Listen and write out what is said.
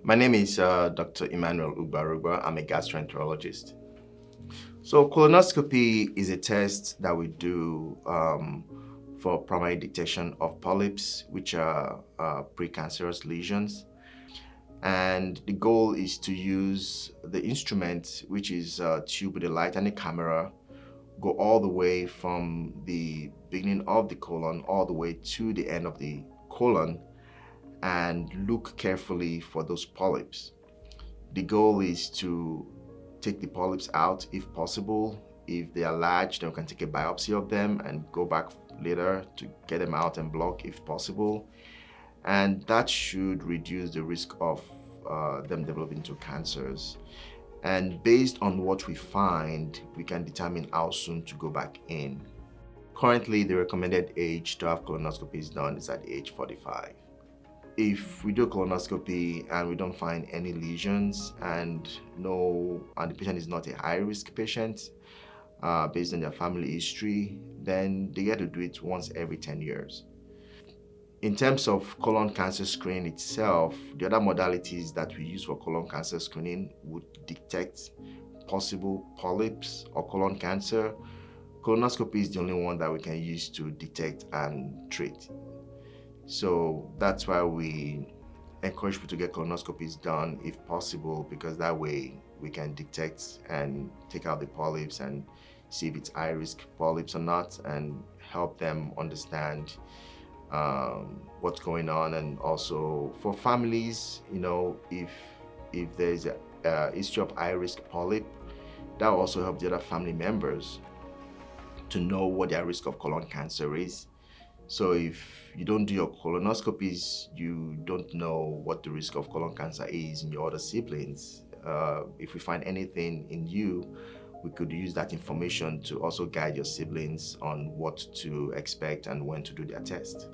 My name is Dr. Emmanuel Ugbarugba. I'm a gastroenterologist. So colonoscopy is a test that we do for primary detection of polyps, which are precancerous lesions. And the goal is to use the instrument, which is a tube with a light and a camera, go all the way from the beginning of the colon all the way to the end of the colon and look carefully for those polyps. The goal is to take the polyps out if possible. If they are large, then we can take a biopsy of them and go back later to get them out and block if possible. And that should reduce the risk of them developing into cancers. And based on what we find, we can determine how soon to go back in. Currently, the recommended age to have colonoscopies done is at age 45. If we do a colonoscopy and we don't find any lesions and the patient is not a high-risk patient based on their family history, then they get to do it once every 10 years. In terms of colon cancer screening itself, the other modalities that we use for colon cancer screening would detect possible polyps or colon cancer. Colonoscopy is the only one that we can use to detect and treat. So that's why we encourage people to get colonoscopies done if possible, because that way we can detect and take out the polyps and see if it's high-risk polyps or not and help them understand what's going on. And also for families, if there's a history of high-risk polyp, that will also help the other family members to know what their risk of colon cancer is. So if you don't do your colonoscopies, you don't know what the risk of colon cancer is in your other siblings. If we find anything in you, we could use that information to also guide your siblings on what to expect and when to do their test.